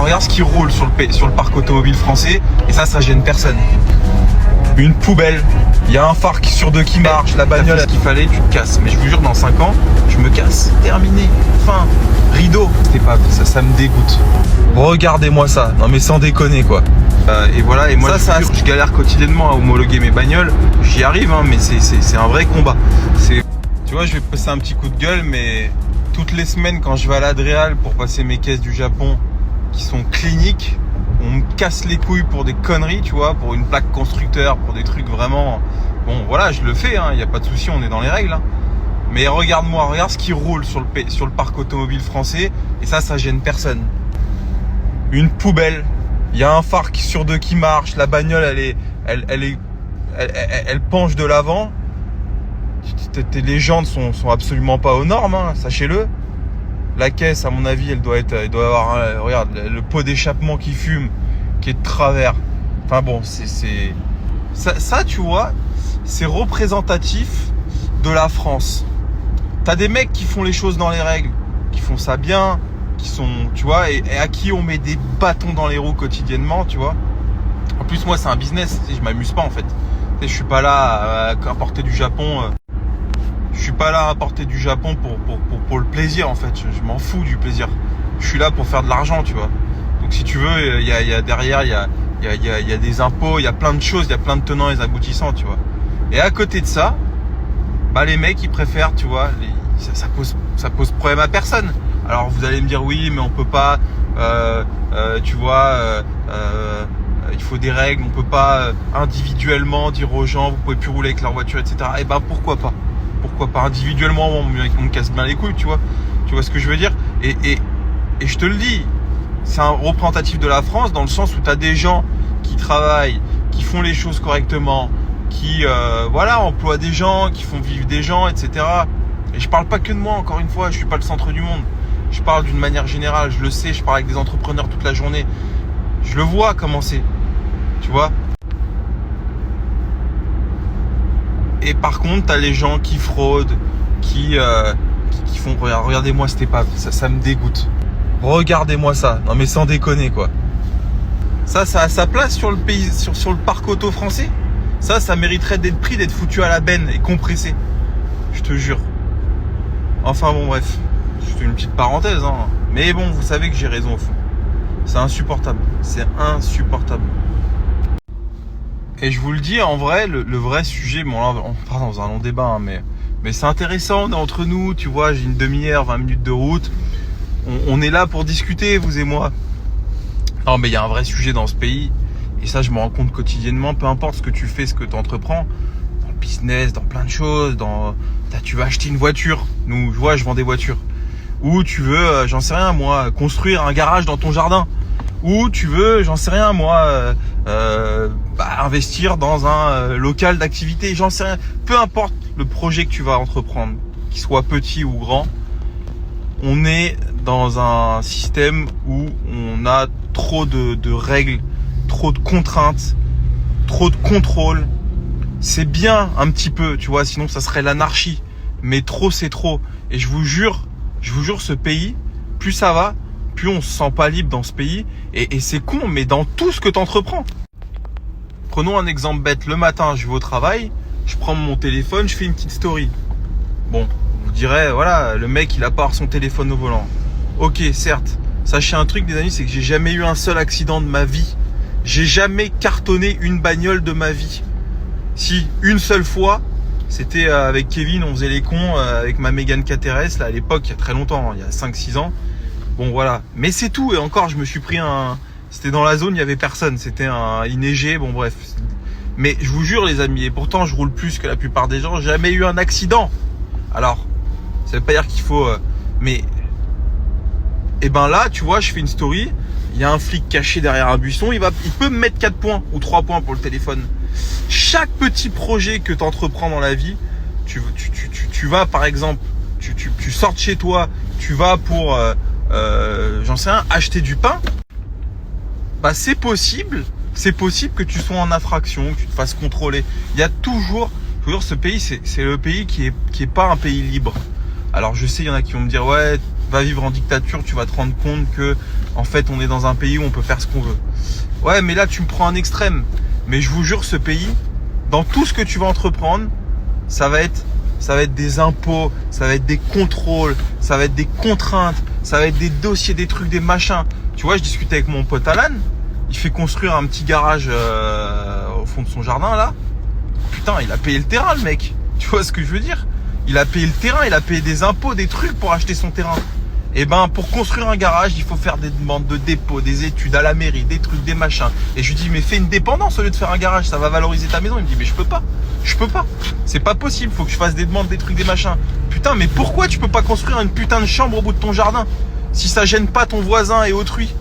regarde ce qui roule sur le parc automobile français, et ça gêne personne. Une poubelle, il y a un phare sur deux qui marche, la bagnole, ce qu'il fallait, tu te casses. Mais je vous jure, dans 5 ans, je me casse. Terminé. Fin. Rideau. C'était pas ça me dégoûte. Regardez-moi ça. Non mais sans déconner quoi. Et voilà, et moi je galère quotidiennement à homologuer mes bagnoles. J'y arrive, hein, mais c'est un vrai combat. Tu vois, je vais passer un petit coup de gueule, mais toutes les semaines quand je vais à l'Adréal pour passer mes caisses du Japon qui sont cliniques, on me casse les couilles pour des conneries, tu vois, pour une plaque constructeur, pour des trucs vraiment... Bon, voilà, je le fais, hein, y a pas de souci, on est dans les règles. Hein. Mais regarde-moi, regarde ce qui roule sur le parc automobile français, et ça gêne personne. Une poubelle, il y a un phare sur deux qui marche, la bagnole, elle penche de l'avant. Les jantes sont absolument pas aux normes, hein, sachez-le. La caisse, à mon avis, elle doit avoir, regarde, le pot d'échappement qui fume, qui est de travers. Enfin bon, ça, tu vois, c'est représentatif de la France. T'as des mecs qui font les choses dans les règles, qui font ça bien, qui sont, tu vois, et à qui on met des bâtons dans les roues quotidiennement, tu vois. En plus, moi, c'est un business, je m'amuse pas en fait. Je suis pas là à importer du Japon. Je suis pas là à importer du Japon pour le plaisir en fait. Je m'en fous du plaisir. Je suis là pour faire de l'argent, tu vois. Donc si tu veux, il y a derrière, il y a des impôts, il y a plein de choses, il y a plein de tenants et aboutissants, tu vois. Et à côté de ça, bah les mecs ils préfèrent, tu vois, ça pose problème à personne. Alors vous allez me dire oui, mais on peut pas, tu vois, il faut des règles, on peut pas individuellement dire aux gens vous pouvez plus rouler avec leur voiture, etc. Et ben pourquoi pas? Pourquoi pas individuellement, on me casse bien les couilles, tu vois ce que je veux dire, et je te le dis, c'est un représentatif de la France dans le sens où tu as des gens qui travaillent, qui font les choses correctement, qui voilà, emploient des gens, qui font vivre des gens, etc. Et je parle pas que de moi, encore une fois, je suis pas le centre du monde. Je parle d'une manière générale, je le sais, je parle avec des entrepreneurs toute la journée. Je le vois comment c'est, tu vois. Et par contre, t'as les gens qui fraudent, qui font... Regardez-moi cette épave, ça me dégoûte. Regardez-moi ça, non mais sans déconner quoi. Ça a sa place sur le pays, sur le parc auto français. Ça mériterait d'être pris, d'être foutu à la benne et compressé. Je te jure. Enfin bon bref, c'est une petite parenthèse, hein. Mais bon, vous savez que j'ai raison au fond. C'est insupportable, c'est insupportable. Et je vous le dis, en vrai, le vrai sujet, bon là, on part dans un long débat, hein, mais c'est intéressant, on est entre nous, tu vois, j'ai une demi-heure, 20 minutes de route. On est là pour discuter, vous et moi. Non, mais il y a un vrai sujet dans ce pays, et ça, je me rends compte quotidiennement, peu importe ce que tu fais, ce que tu entreprends, dans le business, dans plein de choses, tu vas acheter une voiture, nous, je vois, je vends des voitures. Ou tu veux, j'en sais rien, moi, construire un garage dans ton jardin. Ou tu veux, j'en sais rien, moi, investir dans un local d'activité, j'en sais rien. Peu importe le projet que tu vas entreprendre, qu'il soit petit ou grand, on est dans un système où on a trop de règles, trop de contraintes, trop de contrôle. C'est bien un petit peu, tu vois, sinon ça serait l'anarchie. Mais trop, c'est trop. Et je vous jure, ce pays, plus ça va, plus on se sent pas libre dans ce pays. Et c'est con, mais dans tout ce que tu entreprends. Prenons un exemple bête. Le matin, je vais au travail, je prends mon téléphone, je fais une petite story. Bon, vous direz, voilà, le mec, il a pas son téléphone au volant. Ok, certes. Sachez un truc, les amis, c'est que j'ai jamais eu un seul accident de ma vie. J'ai jamais cartonné une bagnole de ma vie. Si, une seule fois, c'était avec Kevin, on faisait les cons avec ma Mégane KTRS, là, à l'époque, il y a très longtemps, il y a 5-6 ans. Bon, voilà. Mais c'est tout. Et encore, je me suis pris c'était dans la zone, il n'y avait personne. Il neigeait, bon, bref. Mais je vous jure, les amis, et pourtant, je roule plus que la plupart des gens, j'ai jamais eu un accident. Alors, ça veut pas dire qu'il faut... mais... Et ben là, tu vois, je fais une story, il y a un flic caché derrière un buisson, il peut me mettre 4 points ou 3 points pour le téléphone. Chaque petit projet que tu entreprends dans la vie, tu vas par exemple, tu sors de chez toi, tu vas pour, j'en sais rien, acheter du pain, bah c'est possible que tu sois en infraction, que tu te fasses contrôler. Il y a toujours, je veux dire, ce pays, c'est le pays qui est pas un pays libre. Alors je sais, il y en a qui vont me dire, ouais, va vivre en dictature, tu vas te rendre compte que en fait on est dans un pays où on peut faire ce qu'on veut. Ouais, mais là tu me prends un extrême. Mais je vous jure, ce pays, dans tout ce que tu vas entreprendre, ça va être des impôts, ça va être des contrôles, ça va être des contraintes, ça va être des dossiers, des trucs, des machins. Tu vois, je discutais avec mon pote Alan, il fait construire un petit garage au fond de son jardin là. Putain, il a payé le terrain le mec. Tu vois ce que je veux dire? Il a payé le terrain, il a payé des impôts, des trucs pour acheter son terrain. Et ben pour construire un garage, il faut faire des demandes de dépôt, des études à la mairie, des trucs, des machins. Et je lui dis mais fais une dépendance au lieu de faire un garage, ça va valoriser ta maison. Il me dit mais je peux pas. C'est pas possible, faut que je fasse des demandes, des trucs, des machins. Putain, mais pourquoi tu peux pas construire une putain de chambre au bout de ton jardin si ça gêne pas ton voisin et autrui?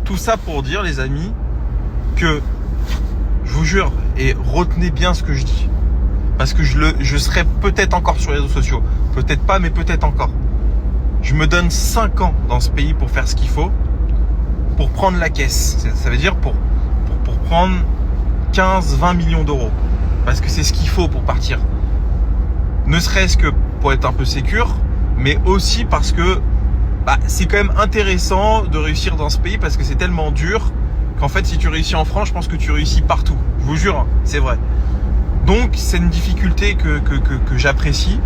Tout ça pour dire les amis que je vous jure, et retenez bien ce que je dis. Parce que je serai peut-être encore sur les réseaux sociaux. Peut-être pas, mais peut-être encore. Je me donne 5 ans dans ce pays pour faire ce qu'il faut, pour prendre la caisse. Ça veut dire pour prendre 15-20 millions d'euros. Parce que c'est ce qu'il faut pour partir. Ne serait-ce que pour être un peu sécure, mais aussi parce que c'est quand même intéressant de réussir dans ce pays parce que c'est tellement dur qu'en fait si tu réussis en France, je pense que tu réussis partout. Je vous jure, hein, c'est vrai. Donc c'est une difficulté que j'apprécie,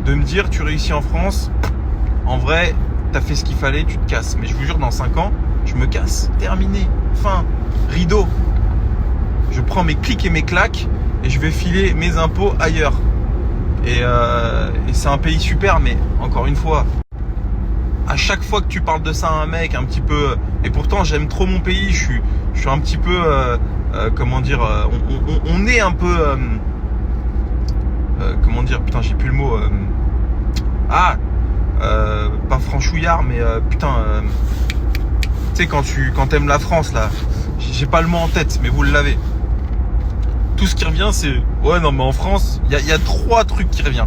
de me dire tu réussis en France, en vrai t'as fait ce qu'il fallait, tu te casses. Mais je vous jure, dans 5 ans, je me casse. Terminé, fin, rideau. Je prends mes clics et mes claques et je vais filer mes impôts ailleurs. Et c'est un pays super, mais encore une fois, à chaque fois que tu parles de ça à un mec un petit peu, et pourtant j'aime trop mon pays, je suis un petit peu comment dire, on est un peu comment dire, putain j'ai plus le mot, pas franchouillard, mais putain tu sais quand t'aimes la France là, j'ai pas le mot en tête, mais vous l'avez. Tout ce qui revient c'est, ouais non mais en France, il y a 3 trucs qui reviennent.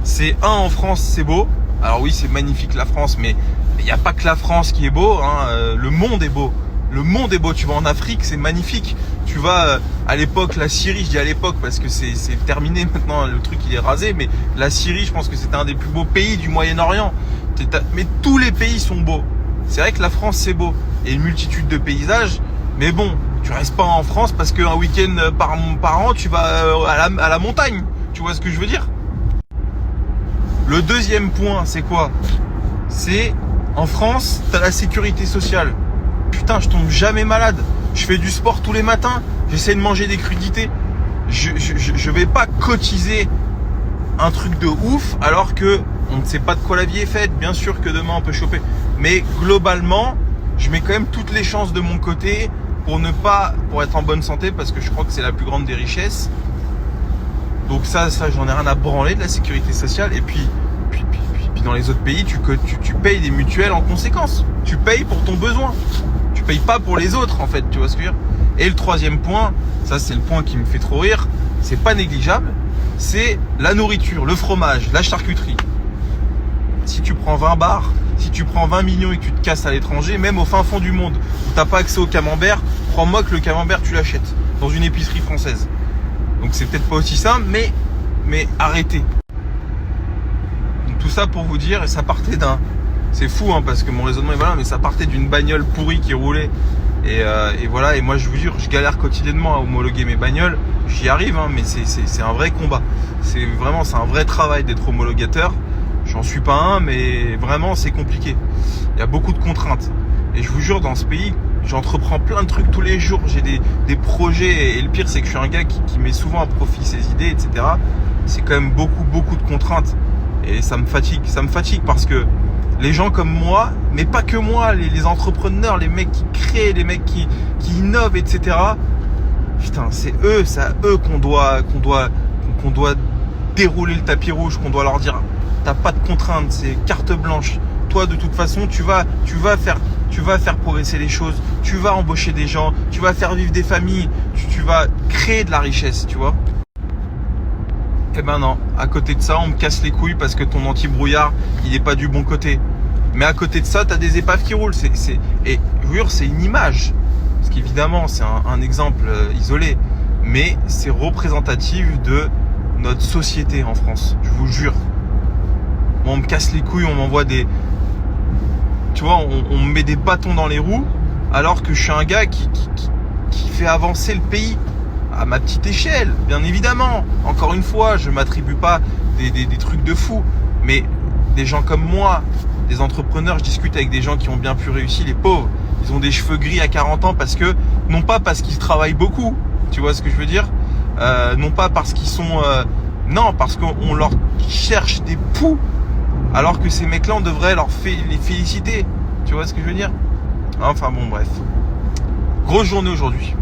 C'est en France c'est beau. Alors oui, c'est magnifique la France, mais il n'y a pas que la France qui est beau, hein. Le monde est beau. Le monde est beau. Tu vas en Afrique, c'est magnifique. Tu vas à l'époque, la Syrie, je dis à l'époque parce que c'est terminé maintenant, le truc il est rasé, mais la Syrie, je pense que c'était un des plus beaux pays du Moyen-Orient. Mais tous les pays sont beaux. C'est vrai que la France c'est beau. Et une multitude de paysages, mais bon, tu restes pas en France parce qu'un week-end par an, tu vas à la montagne. Tu vois ce que je veux dire? Le deuxième point, c'est quoi? C'est en France, t'as la sécurité sociale. Putain, je tombe jamais malade. Je fais du sport tous les matins. J'essaie de manger des crudités. Je vais pas cotiser un truc de ouf alors que on ne sait pas de quoi la vie est faite. Bien sûr que demain on peut choper, mais globalement, je mets quand même toutes les chances de mon côté pour être en bonne santé parce que je crois que c'est la plus grande des richesses. Donc ça j'en ai rien à branler de la sécurité sociale. Et puis dans les autres pays, tu payes des mutuelles en conséquence. Tu payes pour ton besoin. Tu payes pas pour les autres en fait, tu vois ce que je veux dire. Et le troisième point, ça c'est le point qui me fait trop rire, c'est pas négligeable, c'est la nourriture, le fromage, la charcuterie. Si tu prends 20 bars, si tu prends 20 millions et que tu te casses à l'étranger, même au fin fond du monde, où t'as pas accès au camembert, crois-moi que le camembert tu l'achètes dans une épicerie française. Donc c'est peut-être pas aussi simple, mais arrêtez. Donc tout ça pour vous dire, et ça partait c'est fou hein, parce que mon raisonnement est voilà, mais ça partait d'une bagnole pourrie qui roulait. Et voilà, et moi je vous jure, je galère quotidiennement à homologuer mes bagnoles. J'y arrive, hein, mais c'est un vrai combat. C'est un vrai travail d'être homologateur. J'en suis pas un, mais vraiment c'est compliqué. Il y a beaucoup de contraintes. Et je vous jure, dans ce pays, j'entreprends plein de trucs tous les jours. J'ai des projets, et le pire c'est que je suis un gars qui met souvent à profit ses idées, etc. C'est quand même beaucoup de contraintes. Et ça me fatigue. Ça me fatigue parce que les gens comme moi, mais pas que moi, les entrepreneurs, les mecs qui créent, les mecs qui innovent, etc. Putain, c'est eux qu'on doit dérouler le tapis rouge, qu'on doit leur dire t'as pas de contraintes, c'est carte blanche. Toi, de toute façon, tu vas faire progresser les choses, tu vas embaucher des gens, tu vas faire vivre des familles, tu vas créer de la richesse, tu vois. Eh ben non, à côté de ça, on me casse les couilles parce que ton anti-brouillard, il est pas du bon côté. Mais à côté de ça, t'as des épaves qui roulent. Et je vous jure, c'est une image. Parce qu'évidemment, c'est un exemple isolé. Mais c'est représentatif de notre société en France. Je vous jure. Moi, on me casse les couilles, on m'envoie des... Tu vois, on me met des bâtons dans les roues, alors que je suis un gars qui fait avancer le pays à ma petite échelle, bien évidemment. Encore une fois, je m'attribue pas des trucs de fou, mais des gens comme moi, des entrepreneurs, je discute avec des gens qui ont bien plus réussi, les pauvres. Ils ont des cheveux gris à 40 ans parce que, non pas parce qu'ils travaillent beaucoup, tu vois ce que je veux dire, non pas parce qu'ils sont... non, parce qu'on leur cherche des poux, alors que ces mecs-là, on devrait les féliciter. Tu vois ce que je veux dire? Enfin bon, bref. Grosse journée aujourd'hui.